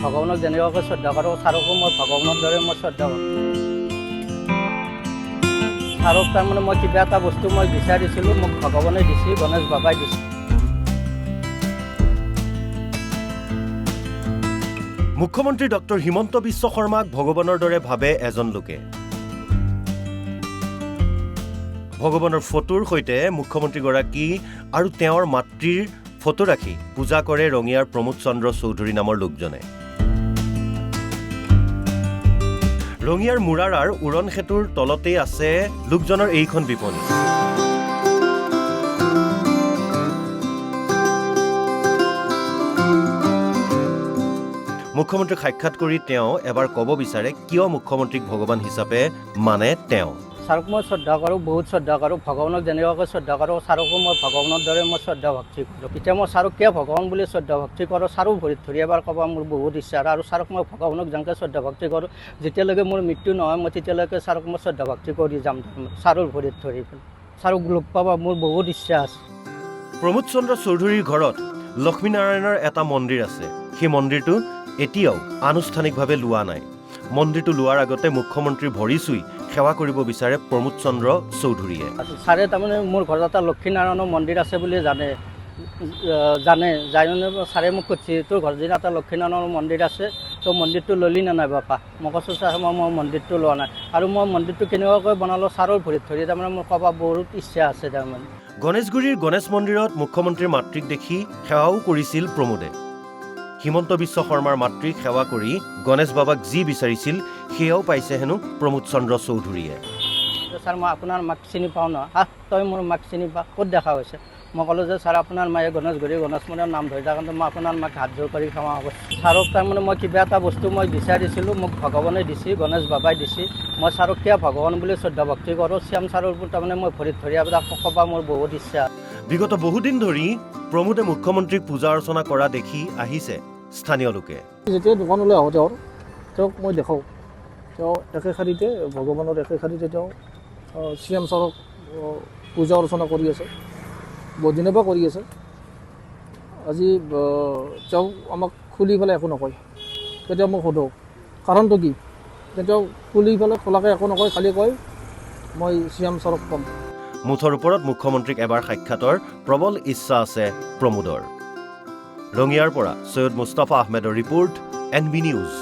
ভগৱানক যেনেকুৱাকৈ শ্ৰদ্ধা কৰোঁ ছাৰকো মই ভগৱানৰ দৰে মই শ্ৰদ্ধা কৰোঁ। ছাৰক তাৰমানে মই কিবা এটা বস্তু মই বিচাৰিছিলোঁ, মোক ভগৱানে দিছে, গণেশ বাবাই দিছে। মুখ্যমন্ত্ৰী ডক্টৰ হিমন্ত বিশ্ব শৰ্মাক ভগৱানৰ দৰে ভাবে এজন লোকে। ভগৱানৰ ফটোৰ সৈতে মুখ্যমন্ত্ৰীগৰাকী আৰু তেওঁৰ মাতৃৰ ফটো ৰাখি পূজা কৰে ৰঙিয়াৰ প্ৰমোদ চন্দ্ৰ চৌধুৰী নামৰ লোকজনে। ৰঙিয়াৰ মুৰাৰাৰ উৰণ সেতুৰ তলতেই আছে লোকজনৰ এইখন বিপণী। মুখ্যমন্ত্ৰীক সাক্ষাৎ কৰি তেওঁ এবাৰ ক'ব বিচাৰে কিয় মুখ্যমন্ত্ৰীক ভগৱান হিচাপে মানে তেওঁ। ছাৰক মই শ্ৰদ্ধা কৰোঁ, বহুত শ্ৰদ্ধা কৰোঁ। ভগৱানক যেনেকুৱাকৈ শ্ৰদ্ধা কৰোঁ ছাৰকো মই ভগৱানৰ দৰে মই শ্ৰদ্ধা ভক্তি কৰোঁ। এতিয়া মই ছাৰক কিয় ভগৱান বুলি শ্ৰদ্ধা ভক্তি কৰোঁ, ছাৰো ভৰিত ধৰি এবাৰ ক'ব মোৰ বহুত ইচ্ছা। আৰু ছাৰক মই ভগৱানক যেনেকৈ শ্ৰদ্ধা ভক্তি কৰোঁ, যেতিয়ালৈকে মোৰ মৃত্যু নহয় মই তেতিয়ালৈকে ছাৰক মই শ্ৰদ্ধা ভক্তি কৰি যাম। ছাৰৰ ভৰিত ধৰি ছাৰক লগ পাব মোৰ বহুত ইচ্ছা আছে। প্ৰমোদ চন্দ্ৰ চৌধুৰীৰ ঘৰত লক্ষ্মীনাৰায়ণৰ এটা মন্দিৰ আছে। সেই মন্দিৰটো এতিয়াও আনুষ্ঠানিকভাৱে লোৱা নাই। মন্দিৰটো লোৱাৰ আগতে মুখ্যমন্ত্ৰীৰ ভৰি চুই সেৱা কৰিব বিচাৰে প্ৰমোদ চন্দ্ৰ চৌধুৰীয়ে। ছাৰে তাৰমানে মোৰ ঘৰত এটা লক্ষ্মীনাৰায়ণৰ মন্দিৰ আছে বুলি জানে ছাৰে মোক সুধিছে তোৰ ঘৰত যদি এটা লক্ষ্মীনাৰায়ণৰ মন্দিৰ আছে তো মন্দিৰটো ল'লি নে নাই বাপা। মই কৈছোঁ ছাৰ মই মন্দিৰটো লোৱা নাই। আৰু মই মন্দিৰটো কেনেকুৱাকৈ বনালোঁ ছাৰৰ ভৰিত ধৰি তাৰমানে মোৰ ক'ব বহুত ইচ্ছা আছে। তাৰমানে গণেশগুৰিৰ গণেশ মন্দিৰত মুখ্যমন্ত্ৰীৰ মাতৃক দেখি সেৱাও কৰিছিল প্ৰমোদে। হিমন্ত বিশ্ব শৰ্মাৰ মাতৃক সেৱা কৰি গণেশ বাবাক যি বিচাৰিছিল সেয়াও পাইছে হেনো প্ৰমোদ চন্দ্ৰ চৌধুৰীয়ে। ছাৰ মই আপোনাৰ মাক চিনি পাওঁ ন। তই মোৰ মাক চিনি পা, ক'ত দেখা হৈছে? মই ক'লোঁ যে ছাৰ আপোনাৰ মায়ে গণেশগুৰি গণেশ মন্দিৰৰ নাম ধৰি থাকোঁতে মই আপোনাৰ মাক হাত জোৰ কৰি সেৱা কৰিছোঁ। ছাৰক তাৰমানে মই কিবা এটা বস্তু মই বিচাৰিছিলোঁ, মোক ভগৱানে দিছে, গণেশ বাবাই দিছে। মই ছাৰক কিয় ভগৱান বুলি শ্ৰদ্ধা ভক্তি কৰোঁ, শ্যাম ছাৰৰ ওপৰত তাৰমানে মই ভৰিত ধৰি আপোনাক ক'ব মোৰ বহুত ইচ্ছা। বিগত বহুদিন ধৰি প্ৰমোদে মুখ্যমন্ত্ৰীক পূজা অৰ্চনা কৰা দেখি আহিছে স্থানীয় লোকে। যেতিয়া দোকানলৈ আহোঁ তেওঁক মই দেখাওঁ, তেওঁ একে শাৰীতে ভগৱানৰ একে শাৰীতে তেওঁ শ্যাম ছাৰক পূজা অৰ্চনা কৰি আছে, বহুদিনৰ পৰা কৰি আছে। আজি তেওঁ আমাক খুলি পেলাই একো নকয়। তেতিয়া মোক সোধোঁ কাৰণটো কি, তেওঁ খুলি পেলাই খোলাকৈ একো নকয়, খালি কয় মই শ্যাম ছাৰক ক'ম। মুঠৰ ওপৰত মুখ্যমন্ত্ৰীক এবাৰ সাক্ষাতৰ প্ৰবল ইচ্ছা আছে প্ৰমোদৰ। ৰঙিয়াৰ পৰা সৈয়দ মুস্তাফা আহমেদৰ ৰিপৰ্ট, NB নিউজ।